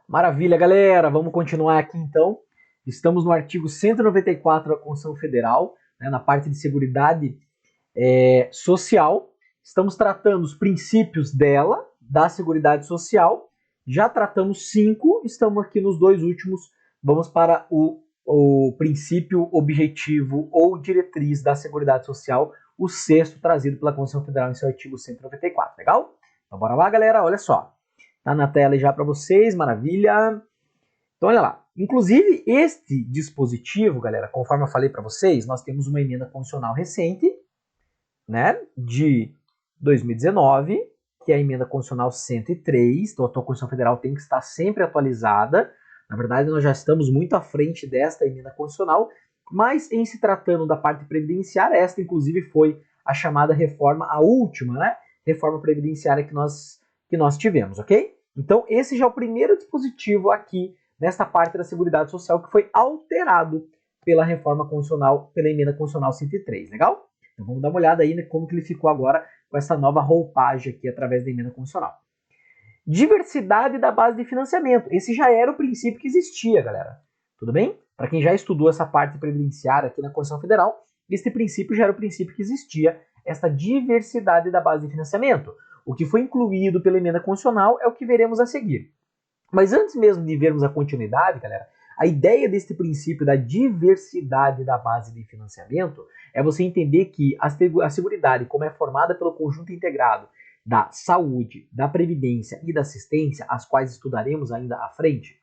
Maravilha, galera! Vamos continuar aqui então. Estamos no artigo 194 da Constituição Federal, né, na parte de Seguridade Social. Estamos tratando os princípios dela, da Seguridade Social. Já tratamos 5, estamos aqui nos 2 últimos. Vamos para o princípio objetivo ou diretriz da Seguridade Social, o 6º trazido pela Constituição Federal em seu artigo 194. Legal? Então bora lá, galera, olha só. Tá na tela já para vocês, maravilha. Então olha lá, inclusive este dispositivo, galera, conforme eu falei para vocês, nós temos uma emenda constitucional recente, né, de 2019, que é a emenda constitucional 103, então a Constituição Federal tem que estar sempre atualizada. Na verdade, nós já estamos muito à frente desta emenda constitucional, mas em se tratando da parte previdenciária, esta inclusive foi a chamada reforma, a última, né, reforma previdenciária que nós tivemos, ok? Então, esse já é o primeiro dispositivo aqui nesta parte da Seguridade Social que foi alterado pela reforma constitucional, pela emenda constitucional 103, legal? Então, vamos dar uma olhada aí, né, como que ele ficou agora com essa nova roupagem aqui através da emenda constitucional. Diversidade da base de financiamento. Esse já era o princípio que existia, galera. Tudo bem? Para quem já estudou essa parte previdenciária aqui na Constituição Federal, este princípio já era o princípio que existia, essa diversidade da base de financiamento. O que foi incluído pela emenda constitucional é o que veremos a seguir. Mas antes mesmo de vermos a continuidade, galera, a ideia deste princípio da diversidade da base de financiamento é você entender que a Seguridade, como é formada pelo conjunto integrado da saúde, da previdência e da assistência, as quais estudaremos ainda à frente,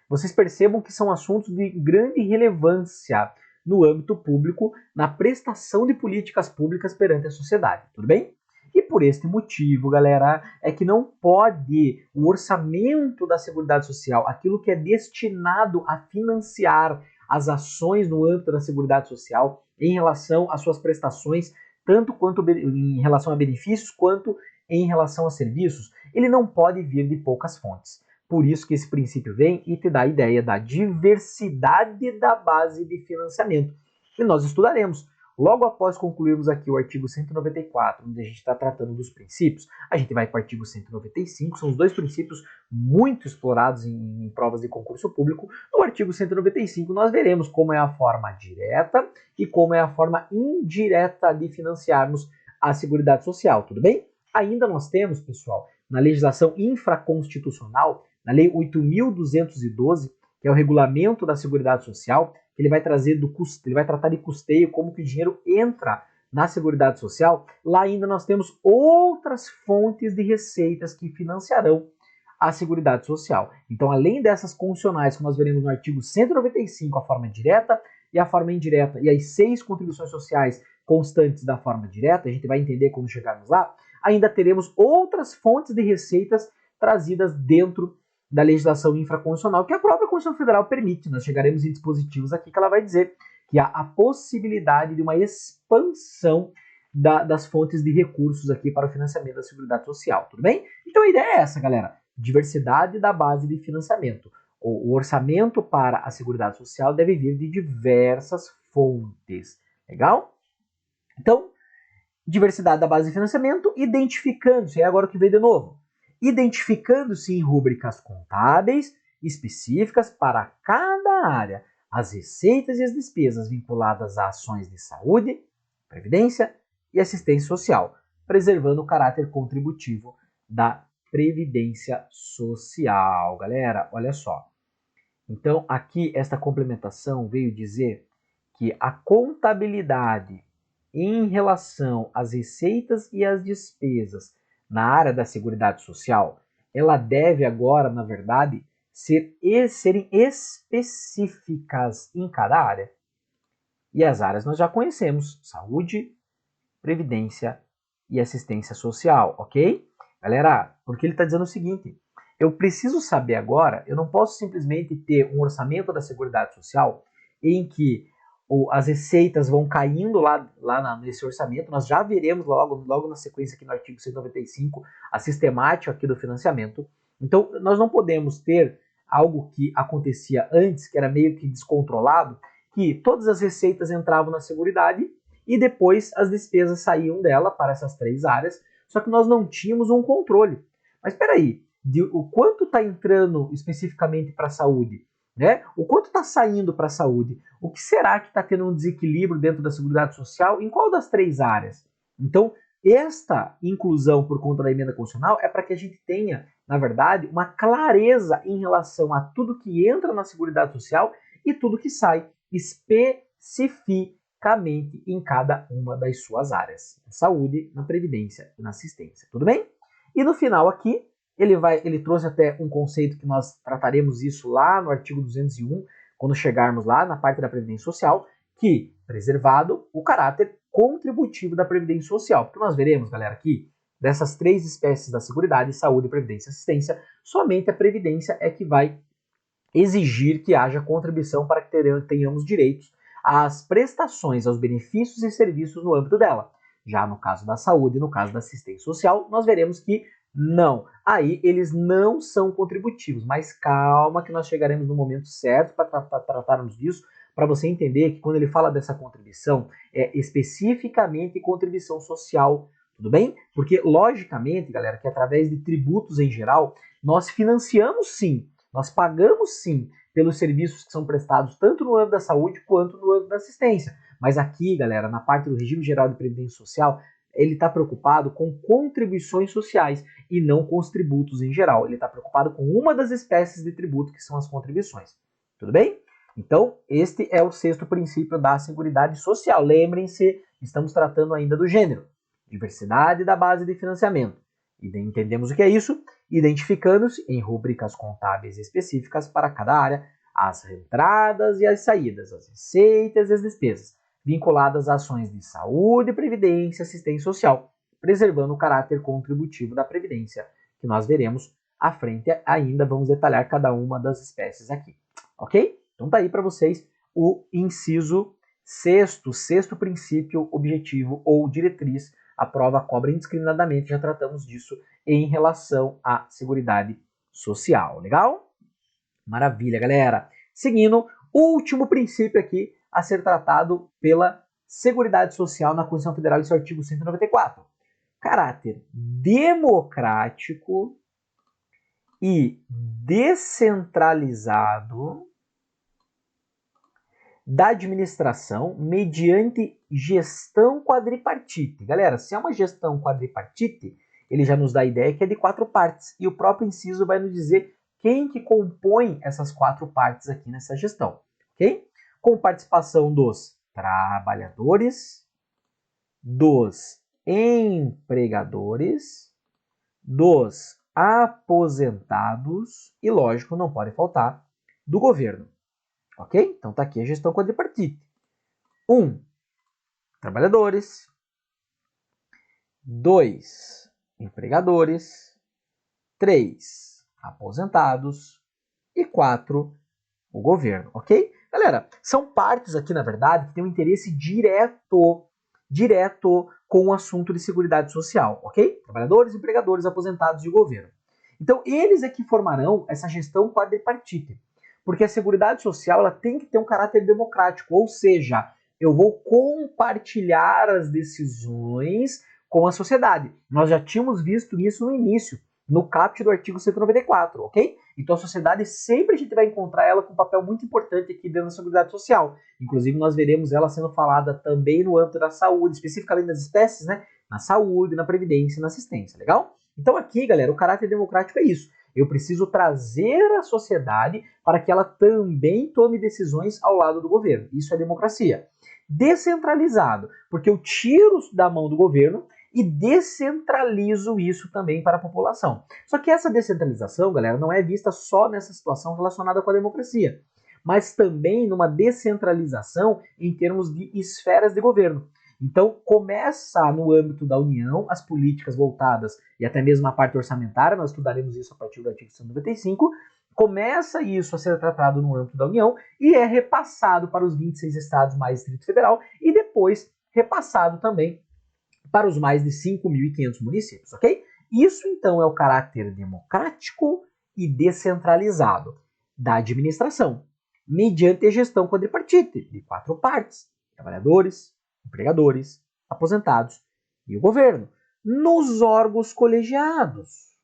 vocês percebam que são assuntos de grande relevância no âmbito público, na prestação de políticas públicas perante a sociedade, tudo bem? E por este motivo, galera, é que não pode o orçamento da Seguridade Social, aquilo que é destinado a financiar as ações no âmbito da Seguridade Social em relação às suas prestações, tanto quanto em relação a benefícios, quanto em relação a serviços, ele não pode vir de poucas fontes. Por isso que esse princípio vem e te dá a ideia da diversidade da base de financiamento. E nós estudaremos. Logo após concluirmos aqui o artigo 194, onde a gente está tratando dos princípios, a gente vai para o artigo 195, são os dois princípios muito explorados em provas de concurso público. No artigo 195 nós veremos como é a forma direta e como é a forma indireta de financiarmos a Seguridade Social, tudo bem? Ainda nós temos, pessoal, na legislação infraconstitucional, na Lei 8.212, que é o regulamento da Seguridade Social, ele vai tratar de custeio, como que o dinheiro entra na Seguridade Social. Lá ainda nós temos outras fontes de receitas que financiarão a Seguridade Social. Então, além dessas condicionais que nós veremos no artigo 195, a forma direta e a forma indireta, e as 6 contribuições sociais constantes da forma direta, a gente vai entender quando chegarmos lá, ainda teremos outras fontes de receitas trazidas dentro da legislação infraconstitucional, que a própria Constituição Federal permite. Nós chegaremos em dispositivos aqui que ela vai dizer que há a possibilidade de uma expansão das fontes de recursos aqui para o financiamento da Seguridade Social, tudo bem? Então a ideia é essa, galera, diversidade da base de financiamento. O orçamento para a Seguridade Social deve vir de diversas fontes, legal? Então, diversidade da base de financiamento, identificando-se, é agora o que veio de novo, identificando-se em rúbricas contábeis específicas para cada área as receitas e as despesas vinculadas a ações de saúde, previdência e assistência social, preservando o caráter contributivo da previdência social. Galera, olha só. Então, aqui esta complementação veio dizer que a contabilidade em relação às receitas e às despesas na área da Seguridade Social, ela deve agora, na verdade, serem específicas em cada área. E as áreas nós já conhecemos: saúde, previdência e assistência social, ok? Galera, porque ele está dizendo o seguinte: eu preciso saber agora, eu não posso simplesmente ter um orçamento da Seguridade Social em que as receitas vão caindo lá nesse orçamento. Nós já veremos logo na sequência aqui no artigo 195 a sistemática aqui do financiamento. Então, nós não podemos ter algo que acontecia antes, que era meio que descontrolado, que todas as receitas entravam na Seguridade e depois as despesas saíam dela para essas 3 áreas, só que nós não tínhamos um controle. Mas espera aí, de o quanto está entrando especificamente para a saúde, né? O quanto está saindo para a saúde. O que será que está tendo um desequilíbrio dentro da Seguridade Social? Em qual das três áreas? Então, esta inclusão por conta da emenda constitucional é para que a gente tenha, na verdade, uma clareza em relação a tudo que entra na Seguridade Social e tudo que sai especificamente em cada uma das suas áreas, na saúde, na previdência e na assistência. Tudo bem? E no final aqui, ele trouxe até um conceito que nós trataremos isso lá no artigo 201, quando chegarmos lá na parte da Previdência Social, que preservado o caráter contributivo da Previdência Social. Porque nós veremos, galera, aqui, dessas três espécies da Seguridade, saúde, previdência e assistência, somente a Previdência é que vai exigir que haja contribuição para que tenhamos direitos às prestações, aos benefícios e serviços no âmbito dela. Já no caso da saúde e no caso da assistência social, nós veremos que não. Aí eles não são contributivos, mas calma que nós chegaremos no momento certo para tratarmos disso, para você entender que quando ele fala dessa contribuição, é especificamente contribuição social, tudo bem? Porque, logicamente, galera, que através de tributos em geral, nós financiamos sim, nós pagamos sim pelos serviços que são prestados tanto no âmbito da saúde quanto no âmbito da assistência. Mas aqui, galera, na parte do regime geral de previdência social, ele está preocupado com contribuições sociais e não com os tributos em geral. Ele está preocupado com uma das espécies de tributo que são as contribuições. Tudo bem? Então, este é o sexto princípio da Seguridade Social. Lembrem-se, estamos tratando ainda do gênero. Diversidade da base de financiamento. E entendemos o que é isso, identificando-se em rubricas contábeis específicas para cada área as entradas e as saídas, as receitas e as despesas, vinculadas a ações de saúde, previdência e assistência social, preservando o caráter contributivo da previdência, que nós veremos à frente ainda, vamos detalhar cada uma das espécies aqui, ok? Então tá aí para vocês o inciso sexto princípio objetivo ou diretriz. A prova cobra indiscriminadamente, já tratamos disso em relação à Seguridade Social, legal? Maravilha, galera. Seguindo, o último princípio aqui a ser tratado pela Seguridade Social na Constituição Federal, esse artigo 194. Caráter democrático e descentralizado da administração mediante gestão quadripartite. Galera, se é uma gestão quadripartite, ele já nos dá a ideia que é de 4 partes. E o próprio inciso vai nos dizer quem que compõe essas 4 partes aqui nessa gestão. Ok? Com participação dos trabalhadores, dos empregadores, dos aposentados e, lógico, não pode faltar, do governo. Ok? Então tá aqui a gestão quadripartite. 1. Trabalhadores. 2. Empregadores. 3. Aposentados. E 4. O governo. Ok? Galera, são partes aqui, na verdade, que têm um interesse direto com o assunto de seguridade social. Ok? Trabalhadores, empregadores, aposentados e o governo. Então, eles é que formarão essa gestão quadripartite. Porque a Seguridade Social ela tem que ter um caráter democrático, ou seja, eu vou compartilhar as decisões com a sociedade. Nós já tínhamos visto isso no início, no caput do artigo 194, ok? Então a sociedade sempre a gente vai encontrar ela com um papel muito importante aqui dentro da Seguridade Social. Inclusive nós veremos ela sendo falada também no âmbito da saúde, especificamente das espécies, né? Na saúde, na previdência e na assistência, legal? Então aqui, galera, o caráter democrático é isso. Eu preciso trazer a sociedade para que ela também tome decisões ao lado do governo. Isso é democracia. Descentralizado, porque eu tiro da mão do governo e descentralizo isso também para a população. Só que essa descentralização, galera, não é vista só nessa situação relacionada com a democracia, mas também numa descentralização em termos de esferas de governo. Então, começa no âmbito da União as políticas voltadas, e até mesmo a parte orçamentária, nós estudaremos isso a partir do artigo 195, começa isso a ser tratado no âmbito da União e é repassado para os 26 estados mais Distrito Federal e depois repassado também para os mais de 5.500 municípios, ok? Isso, então, é o caráter democrático e descentralizado da administração, mediante a gestão quadripartite, de 4 partes, trabalhadores, empregadores, aposentados e o governo, nos órgãos colegiados.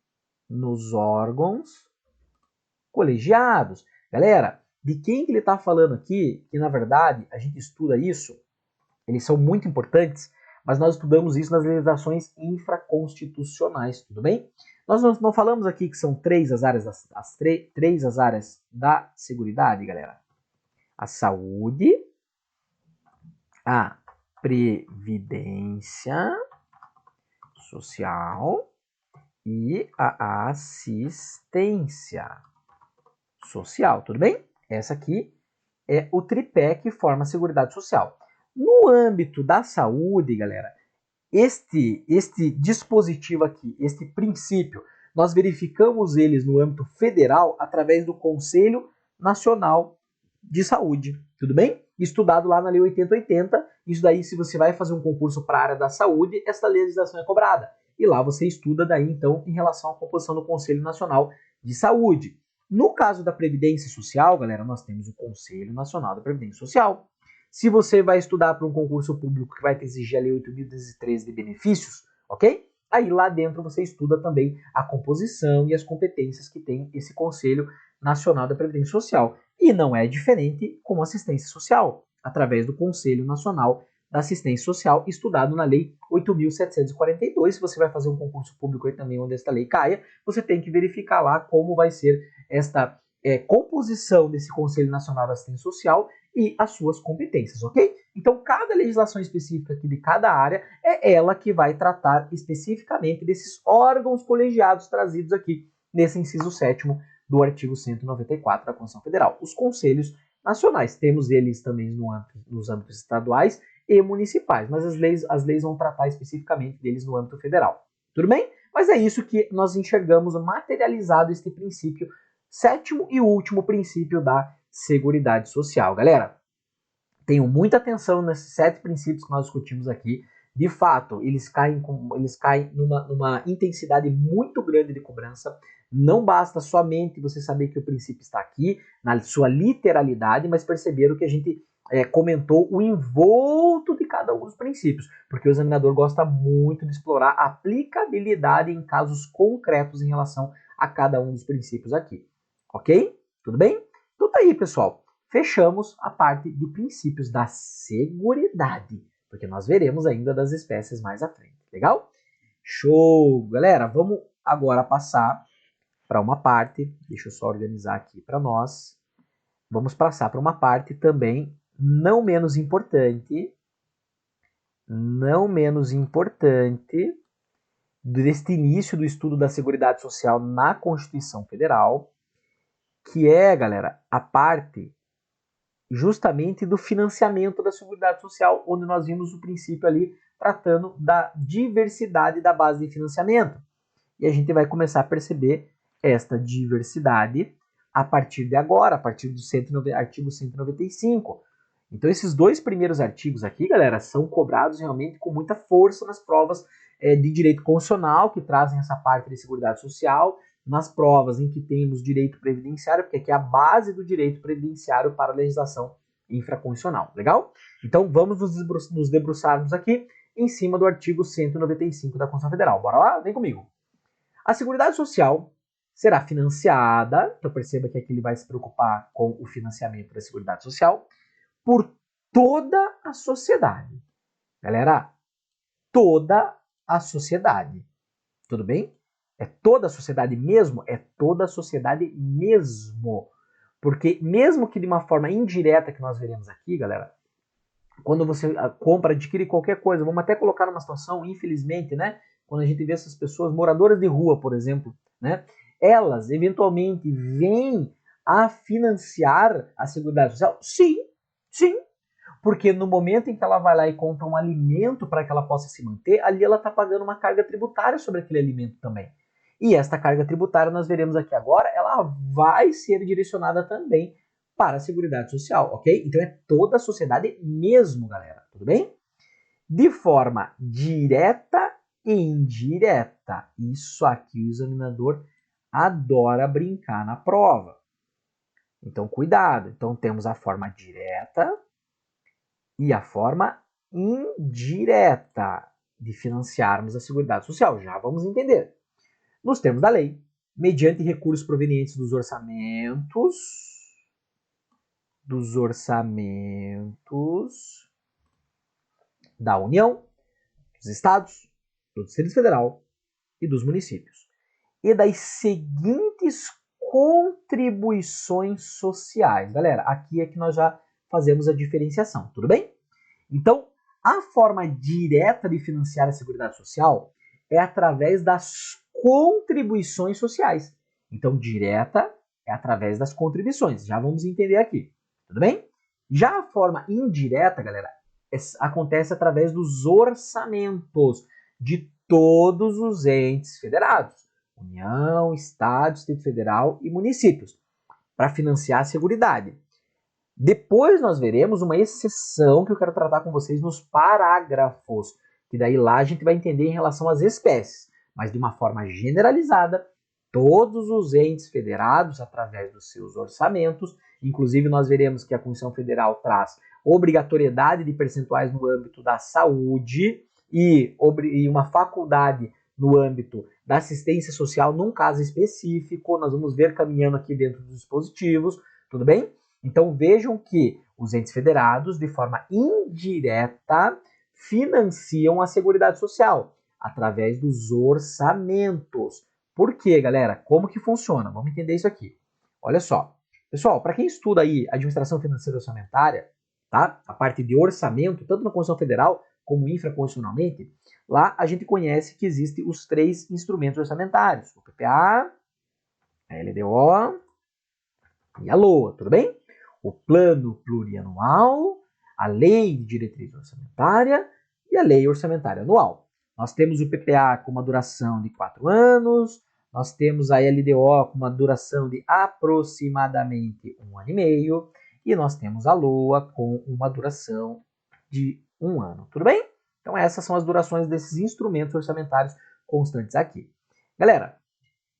nos órgãos colegiados. Galera, de quem que ele está falando aqui? Que na verdade a gente estuda isso, eles são muito importantes, mas nós estudamos isso nas legislações infraconstitucionais, tudo bem? Nós não falamos aqui que são três as áreas as áreas da Seguridade, galera. A saúde, a previdência social e a assistência social, tudo bem? Essa aqui é o tripé que forma a Seguridade Social. No âmbito da saúde, galera, este dispositivo aqui, este princípio, nós verificamos eles no âmbito federal através do Conselho Nacional de Saúde, tudo bem? Estudado lá na Lei 8080, isso daí se você vai fazer um concurso para a área da saúde, essa legislação é cobrada. E lá você estuda daí então em relação à composição do Conselho Nacional de Saúde. No caso da Previdência Social, galera, nós temos o Conselho Nacional da Previdência Social. Se você vai estudar para um concurso público que vai te exigir a Lei 8.213 de benefícios, ok? Aí lá dentro você estuda também a composição e as competências que tem esse Conselho Nacional da Previdência Social. E não é diferente com assistência social, através do Conselho Nacional da Assistência Social, estudado na Lei 8.742. Se você vai fazer um concurso público aí também onde esta lei caia, você tem que verificar lá como vai ser esta composição desse Conselho Nacional da Assistência Social e as suas competências, ok? Então, cada legislação específica aqui de cada área é ela que vai tratar especificamente desses órgãos colegiados trazidos aqui nesse inciso 7º do artigo 194 da Constituição Federal. Os conselhos nacionais, temos eles também nos âmbitos estaduais e municipais, mas as leis vão tratar especificamente deles no âmbito federal. Tudo bem? Mas é isso que nós enxergamos materializado este princípio, sétimo e último princípio da Seguridade Social. Galera, tenham muita atenção nesses 7 princípios que nós discutimos aqui. De fato, eles caem numa intensidade muito grande de cobrança. Não basta somente você saber que o princípio está aqui, na sua literalidade, mas perceberam que a gente comentou o envolto de cada um dos princípios, porque o examinador gosta muito de explorar a aplicabilidade em casos concretos em relação a cada um dos princípios aqui. Ok? Tudo bem? Então tá aí, pessoal. Fechamos a parte de princípios da seguridade, porque nós veremos ainda das espécies mais à frente. Legal? Show! Galera, vamos agora passar para uma parte, deixa eu só organizar aqui para nós. Vamos passar para uma parte também não menos importante deste início do estudo da Seguridade Social na Constituição Federal, que é, galera, a parte justamente do financiamento da Seguridade Social, onde nós vimos o princípio ali tratando da diversidade da base de financiamento. E a gente vai começar a perceber esta diversidade a partir de agora, a partir do artigo 195. Então esses 2 primeiros artigos aqui, galera, são cobrados realmente com muita força nas provas de direito constitucional, que trazem essa parte de Seguridade Social, nas provas em que temos direito previdenciário, porque aqui é a base do direito previdenciário para a legislação infraconstitucional. Legal? Então vamos nos debruçarmos aqui em cima do artigo 195 da Constituição Federal. Bora lá? Vem comigo. A Seguridade Social será financiada, então perceba que aqui ele vai se preocupar com o financiamento da Seguridade Social, por toda a sociedade. Galera, toda a sociedade. Tudo bem? É toda a sociedade mesmo? É toda a sociedade mesmo. Porque mesmo que de uma forma indireta que nós veremos aqui, galera, quando você compra, adquire qualquer coisa, vamos até colocar numa situação, infelizmente, né? Quando a gente vê essas pessoas, moradoras de rua, por exemplo, né? Elas eventualmente vêm a financiar a Seguridade Social? Sim, sim. Porque no momento em que ela vai lá e compra um alimento para que ela possa se manter, ali ela está pagando uma carga tributária sobre aquele alimento também. E esta carga tributária, nós veremos aqui agora, ela vai ser direcionada também para a Seguridade Social, ok? Então é toda a sociedade mesmo, galera, tudo bem? De forma direta e indireta. Isso aqui o examinador adora brincar na prova. Então cuidado. Então temos a forma direta e a forma indireta de financiarmos a Seguridade Social. Já vamos entender. Nos termos da lei, mediante recursos provenientes dos orçamentos da União, dos estados, do Distrito Federal e dos municípios. E das seguintes contribuições sociais. Galera, aqui é que nós já fazemos a diferenciação, tudo bem? Então, a forma direta de financiar a Seguridade Social é através das contribuições sociais. Então, direta é através das contribuições. Já vamos entender aqui, tudo bem? Já a forma indireta, galera, acontece através dos orçamentos de todos os entes federados. União, Estado, Distrito Federal e municípios, para financiar a Seguridade. Depois nós veremos uma exceção que eu quero tratar com vocês nos parágrafos, que daí lá a gente vai entender em relação às espécies, mas de uma forma generalizada, todos os entes federados, através dos seus orçamentos, inclusive nós veremos que a Constituição Federal traz obrigatoriedade de percentuais no âmbito da saúde e uma faculdade no âmbito da assistência social, num caso específico, nós vamos ver caminhando aqui dentro dos dispositivos, tudo bem? Então vejam que os entes federados, de forma indireta, financiam a Seguridade Social, através dos orçamentos. Por quê, galera? Como que funciona? Vamos entender isso aqui. Olha só. Pessoal, para quem estuda aí administração financeira e orçamentária, tá? A parte de orçamento, tanto na Constituição Federal como infraconstitucionalmente, lá a gente conhece que existem os 3 instrumentos orçamentários, o PPA, a LDO e a LOA, tudo bem? O Plano Plurianual, a Lei de Diretriz Orçamentária e a Lei Orçamentária Anual. Nós temos o PPA com uma duração de 4 anos, nós temos a LDO com uma duração de aproximadamente 1 ano e meio, e nós temos a LOA com uma duração de 1 ano, tudo bem? Então essas são as durações desses instrumentos orçamentários constantes aqui. Galera,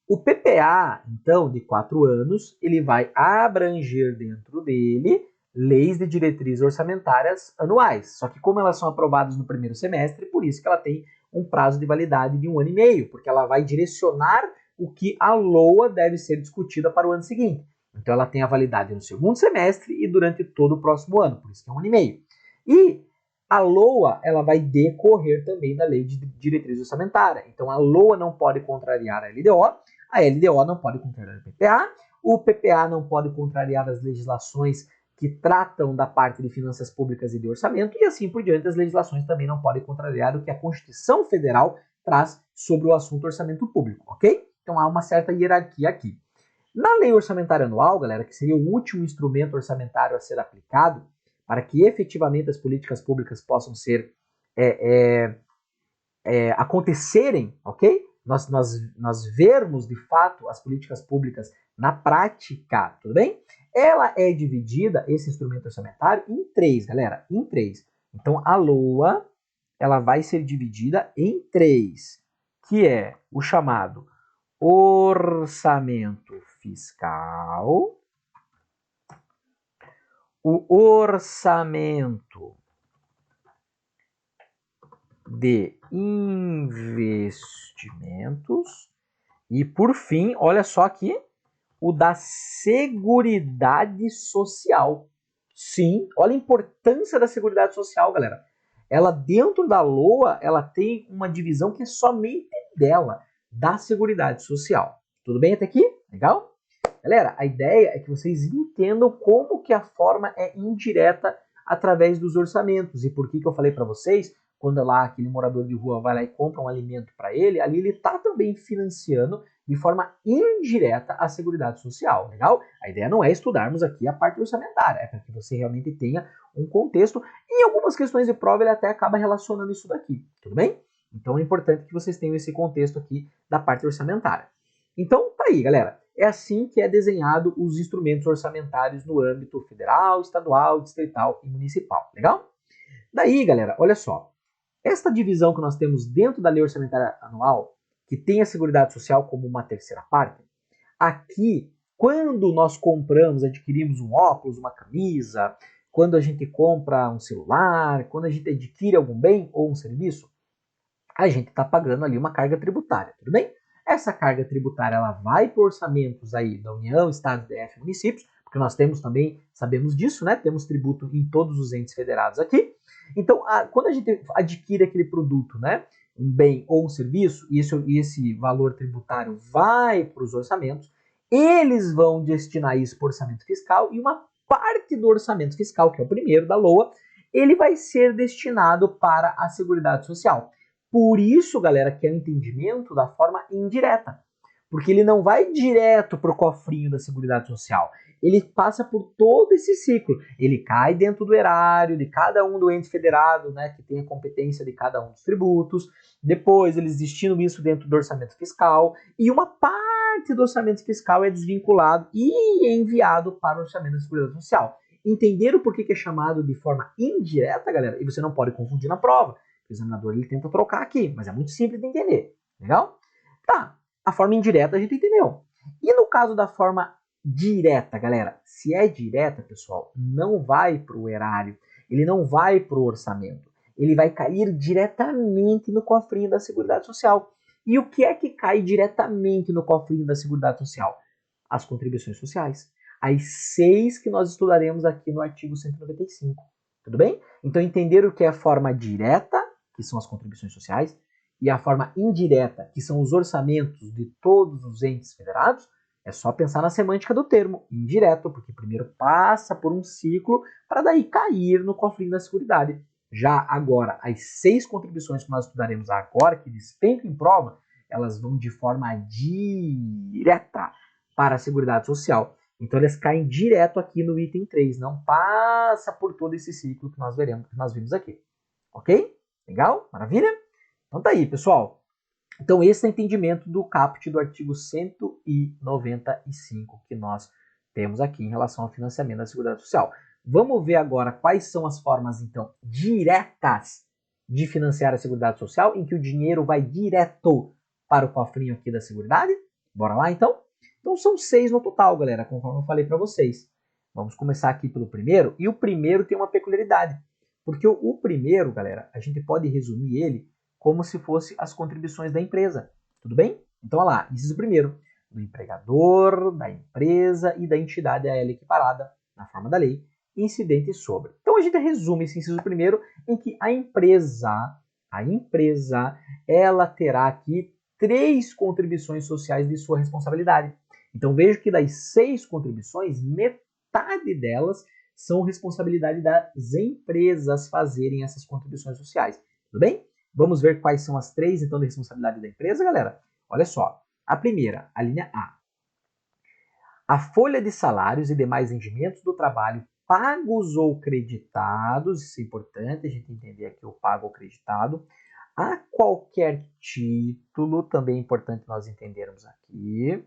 o PPA, então, de 4 anos, ele vai abranger dentro dele leis de diretrizes orçamentárias anuais. Só que como elas são aprovadas no primeiro semestre, por isso que ela tem um prazo de validade de 1 ano e meio, porque ela vai direcionar o que a LOA deve ser discutida para o ano seguinte. Então ela tem a validade no segundo semestre e durante todo o próximo ano, por isso que é 1 ano e meio. E a LOA ela vai decorrer também da lei de diretriz orçamentária. Então a LOA não pode contrariar a LDO não pode contrariar o PPA não pode contrariar as legislações que tratam da parte de finanças públicas e de orçamento, e assim por diante as legislações também não podem contrariar o que a Constituição Federal traz sobre o assunto orçamento público, ok? Então há uma certa hierarquia aqui. Na lei orçamentária anual, galera, que seria o último instrumento orçamentário a ser aplicado, para que efetivamente as políticas públicas possam ser acontecerem, ok? Nós vermos de fato as políticas públicas na prática, tudo bem? Ela é dividida, esse instrumento orçamentário, em 3, galera, em 3. Então a LOA, ela vai ser dividida em 3, que é o chamado orçamento fiscal, o orçamento de investimentos e, por fim, olha só aqui, o da Seguridade Social. Sim, olha a importância da Seguridade Social, galera. Ela, dentro da LOA, ela tem uma divisão que é somente dela, da Seguridade Social. Tudo bem até aqui? Legal? Galera, a ideia é que vocês entendam como que a forma é indireta através dos orçamentos. E por que eu falei para vocês, quando lá aquele morador de rua vai lá e compra um alimento para ele, ali ele está também financiando de forma indireta a Seguridade Social, legal? A ideia não é estudarmos aqui a parte orçamentária, é para que você realmente tenha um contexto. E em algumas questões de prova ele até acaba relacionando isso daqui, tudo bem? Então é importante que vocês tenham esse contexto aqui da parte orçamentária. Então tá aí, galera. É assim que é desenhado os instrumentos orçamentários no âmbito federal, estadual, distrital e municipal, legal? Daí, galera, olha só. Esta divisão que nós temos dentro da Lei Orçamentária Anual, que tem a Seguridade Social como uma terceira parte, aqui, quando nós compramos, adquirimos um óculos, uma camisa, quando a gente compra um celular, quando a gente adquire algum bem ou um serviço, a gente está pagando ali uma carga tributária, tudo bem? Essa carga tributária ela vai para orçamentos aí da União, Estados, DF, municípios, porque nós temos também, sabemos disso, né? Temos tributo em todos os entes federados aqui. Então, quando a gente adquire aquele produto, né? Um bem ou um serviço, e esse valor tributário vai para os orçamentos, eles vão destinar isso para o orçamento fiscal e uma parte do orçamento fiscal, que é o primeiro da LOA, ele vai ser destinado para a Seguridade Social. Por isso, galera, que é o entendimento da forma indireta. Porque ele não vai direto para o cofrinho da Seguridade Social. Ele passa por todo esse ciclo. Ele cai dentro do erário de cada um do ente federado, né, que tem a competência de cada um dos tributos. Depois, eles destinam isso dentro do orçamento fiscal. E uma parte do orçamento fiscal é desvinculado e enviado para o orçamento da Seguridade Social. Entenderam por que é chamado de forma indireta, galera? E você não pode confundir na prova. O examinador ele tenta trocar aqui, mas é muito simples de entender. Legal? Tá, a forma indireta a gente entendeu. E no caso da forma direta, galera? Se é direta, pessoal, não vai para o erário, ele não vai para o orçamento. Ele vai cair diretamente no cofrinho da Seguridade Social. E o que é que cai diretamente no cofrinho da Seguridade Social? As contribuições sociais. As 6 que nós estudaremos aqui no artigo 195. Tudo bem? Então, entender o que é a forma direta, que são as contribuições sociais, e a forma indireta, que são os orçamentos de todos os entes federados, é só pensar na semântica do termo, indireto, porque primeiro passa por um ciclo para daí cair no cofrinho da Seguridade. Já agora, as 6 contribuições que nós estudaremos agora, que despencam em prova, elas vão de forma direta para a Seguridade Social. Então, elas caem direto aqui no item 3, não passa por todo esse ciclo que nós veremos, que nós vimos aqui. Ok? Legal? Maravilha? Então tá aí, pessoal. Então, esse é o entendimento do caput do artigo 195 que nós temos aqui em relação ao financiamento da Seguridade Social. Vamos ver agora quais são as formas, então, diretas de financiar a Seguridade Social, em que o dinheiro vai direto para o cofrinho aqui da Seguridade. Bora lá, então? Então, são 6 no total, galera, conforme eu falei para vocês. Vamos começar aqui pelo primeiro, e o primeiro tem uma peculiaridade. Porque o primeiro, galera, a gente pode resumir ele como se fosse as contribuições da empresa. Tudo bem? Então, olha lá, inciso primeiro, do empregador, da empresa e da entidade a ela equiparada, na forma da lei, incidente sobre. Então, a gente resume esse inciso primeiro em que a empresa, ela terá aqui 3 contribuições sociais de sua responsabilidade. Então, vejo que das 6 contribuições, metade delas são responsabilidade das empresas fazerem essas contribuições sociais. Tudo bem? Vamos ver quais são as 3, então, de responsabilidade da empresa, galera? Olha só. A primeira, a linha A. A folha de salários e demais rendimentos do trabalho pagos ou creditados, isso é importante a gente entender aqui o pago ou creditado, a qualquer título, também é importante nós entendermos aqui.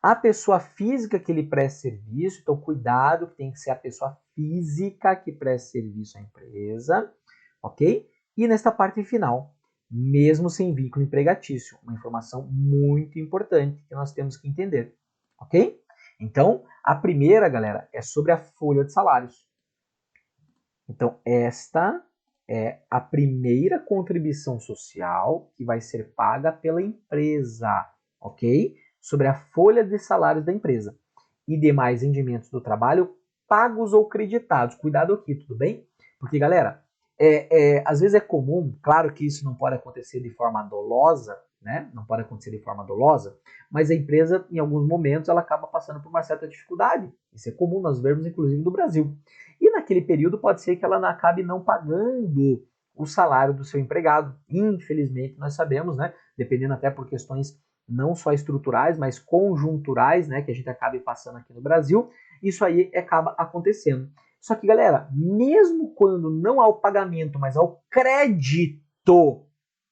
A pessoa física que lhe presta serviço, então cuidado que tem que ser a pessoa física que presta serviço à empresa, ok? E nesta parte final, mesmo sem vínculo empregatício, uma informação muito importante que nós temos que entender, ok? Então, a primeira, galera, é sobre a folha de salários. Então, esta é a primeira contribuição social que vai ser paga pela empresa, ok? Sobre a folha de salários da empresa e demais rendimentos do trabalho pagos ou creditados. Cuidado aqui, tudo bem? Porque, galera, às vezes é comum, claro que isso não pode acontecer de forma dolosa, né? Não pode acontecer de forma dolosa, mas a empresa, em alguns momentos, ela acaba passando por uma certa dificuldade. Isso é comum nós vermos, inclusive, no Brasil. E naquele período pode ser que ela acabe não pagando o salário do seu empregado. Infelizmente, nós sabemos, né? Dependendo até por questões não só estruturais, mas conjunturais, né, que a gente acaba passando aqui no Brasil, isso aí acaba acontecendo. Só que, galera, mesmo quando não há o pagamento, mas há o crédito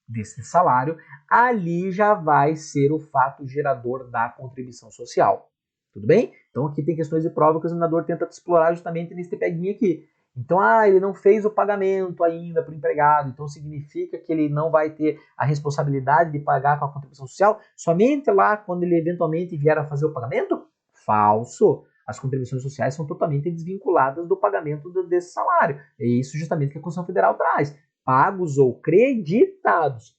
desse salário, ali já vai ser o fato gerador da contribuição social. Tudo bem? Então aqui tem questões de prova que o examinador tenta explorar justamente nesse peguinho aqui. Então, ele não fez o pagamento ainda para o empregado, então significa que ele não vai ter a responsabilidade de pagar com a contribuição social somente lá quando ele eventualmente vier a fazer o pagamento? Falso! As contribuições sociais são totalmente desvinculadas do pagamento desse salário. É isso justamente que a Constituição Federal traz. Pagos ou creditados.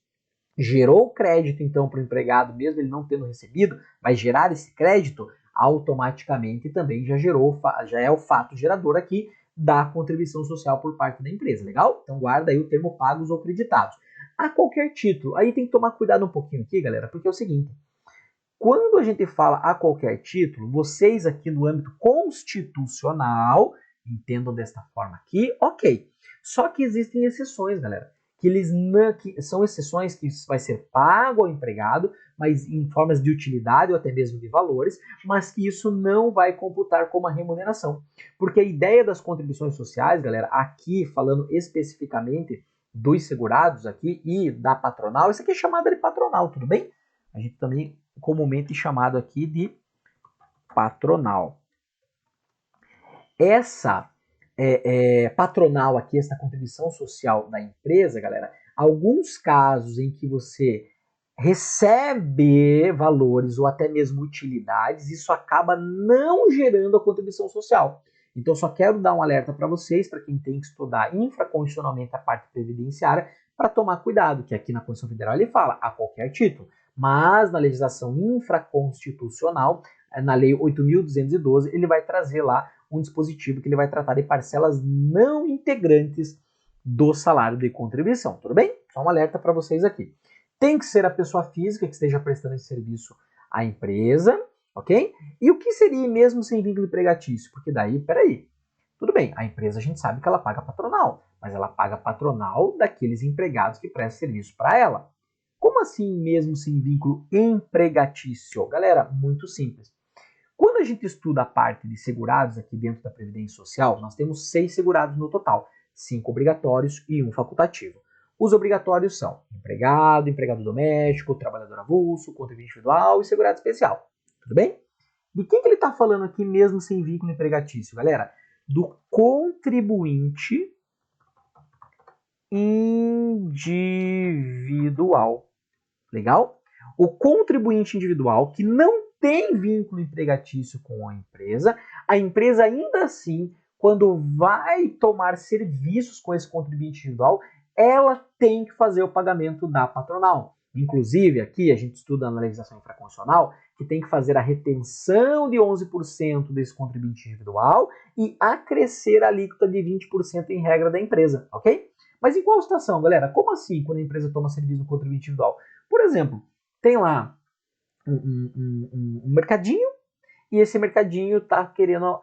Gerou crédito, então, para o empregado, mesmo ele não tendo recebido, vai gerar esse crédito, automaticamente também já é o fato gerador aqui da contribuição social por parte da empresa, legal? Então guarda aí o termo pagos ou creditados. A qualquer título, aí tem que tomar cuidado um pouquinho aqui, galera, porque é o seguinte, quando a gente fala a qualquer título, vocês aqui no âmbito constitucional, entendam desta forma aqui, ok. Só que existem exceções, galera, que são exceções que vai ser pago ao empregado, mas em formas de utilidade ou até mesmo de valores, mas que isso não vai computar como a remuneração. Porque a ideia das contribuições sociais, galera, aqui falando especificamente dos segurados aqui e da patronal, isso aqui é chamada de patronal, tudo bem? A gente também comumente chamado aqui de patronal. Essa patronal aqui, essa contribuição social da empresa, galera, alguns casos em que você recebe valores ou até mesmo utilidades, isso acaba não gerando a contribuição social. Então, só quero dar um alerta para vocês, para quem tem que estudar infraconstitucionalmente a parte previdenciária, para tomar cuidado, que aqui na Constituição Federal ele fala a qualquer título, mas na legislação infraconstitucional, na Lei 8.212, ele vai trazer lá um dispositivo que ele vai tratar de parcelas não integrantes do salário de contribuição, tudo bem? Só um alerta para vocês aqui. Tem que ser a pessoa física que esteja prestando esse serviço à empresa, ok? E o que seria mesmo sem vínculo empregatício? Porque daí, peraí, tudo bem, a empresa a gente sabe que ela paga patronal, mas ela paga patronal daqueles empregados que prestam serviço para ela. Como assim mesmo sem vínculo empregatício? Galera, muito simples. Quando a gente estuda a parte de segurados aqui dentro da Previdência Social, nós temos 6 segurados no total, 5 obrigatórios e 1 facultativo. Os obrigatórios são empregado, empregado doméstico, trabalhador avulso, contribuinte individual e segurado especial. Tudo bem? De quem que ele está falando aqui mesmo sem vínculo empregatício, galera? Do contribuinte individual. Legal? O contribuinte individual que não tem vínculo empregatício com a empresa ainda assim, quando vai tomar serviços com esse contribuinte individual, ela tem que fazer o pagamento da patronal. Inclusive, aqui a gente estuda na legislação infraconstitucional que tem que fazer a retenção de 11% desse contribuinte individual e acrescer a alíquota de 20% em regra da empresa, ok? Mas em qual situação, galera? Como assim quando a empresa toma serviço do contribuinte individual? Por exemplo, tem lá um mercadinho e esse mercadinho está querendo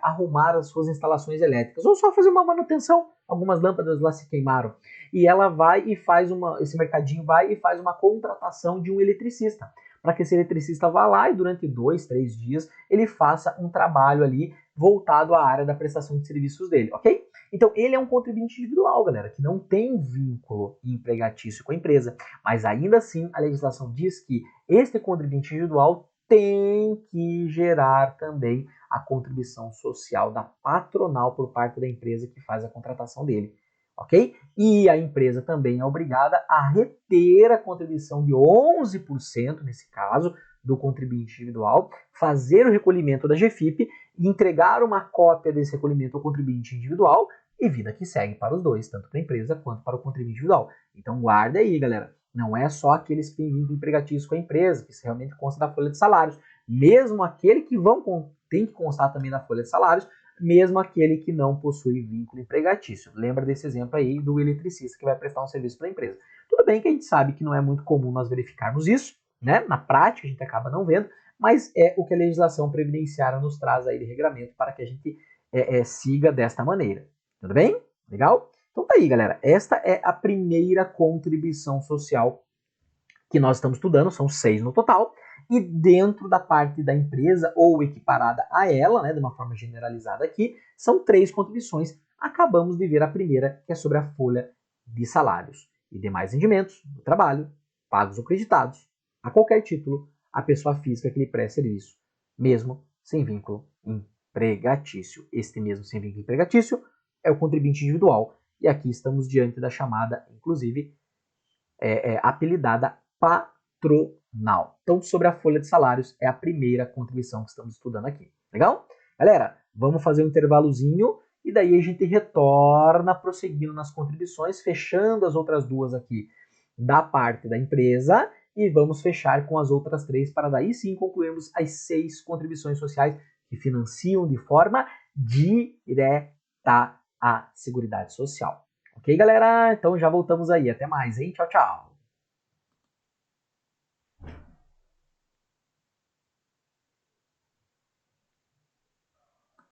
arrumar as suas instalações elétricas ou só fazer uma manutenção. Algumas lâmpadas lá se queimaram e ela vai e faz esse mercadinho vai e faz uma contratação de um eletricista para que esse eletricista vá lá e durante 2, 3 dias ele faça um trabalho ali voltado à área da prestação de serviços dele, ok? Então ele é um contribuinte individual, galera, que não tem vínculo empregatício com a empresa, mas ainda assim a legislação diz que este contribuinte individual tem que gerar também a contribuição social da patronal por parte da empresa que faz a contratação dele, ok? E a empresa também é obrigada a reter a contribuição de 11%, nesse caso, do contribuinte individual, fazer o recolhimento da GFIP, entregar uma cópia desse recolhimento ao contribuinte individual e vida que segue para os dois, tanto para a empresa quanto para o contribuinte individual. Então guarda aí, galera. Não é só aqueles que têm vínculo empregatício com a empresa, que isso realmente consta da folha de salários. Mesmo aquele que tem que constar também na folha de salários, mesmo aquele que não possui vínculo empregatício. Lembra desse exemplo aí do eletricista que vai prestar um serviço para a empresa. Tudo bem que a gente sabe que não é muito comum nós verificarmos isso, né? Na prática a gente acaba não vendo, mas é o que a legislação previdenciária nos traz aí de regramento para que a gente siga desta maneira. Tudo bem? Legal? Então tá aí, galera. Esta é a primeira contribuição social que nós estamos estudando, são 6 no total, e dentro da parte da empresa, ou equiparada a ela, né, de uma forma generalizada aqui, são 3 contribuições. Acabamos de ver a primeira, que é sobre a folha de salários e demais rendimentos do trabalho, pagos ou creditados, a qualquer título, a pessoa física que lhe presta serviço, mesmo sem vínculo empregatício. Este mesmo sem vínculo empregatício é o contribuinte individual, e aqui estamos diante da chamada, inclusive, apelidada patronal. Então, sobre a folha de salários, é a primeira contribuição que estamos estudando aqui. Legal? Galera, vamos fazer um intervalozinho e daí a gente retorna prosseguindo nas contribuições, fechando as outras duas aqui da parte da empresa e vamos fechar com as outras 3 para daí sim concluirmos as 6 contribuições sociais que financiam de forma direta a Seguridade Social. Ok, galera? Então já voltamos aí. Até mais, hein? Tchau, tchau.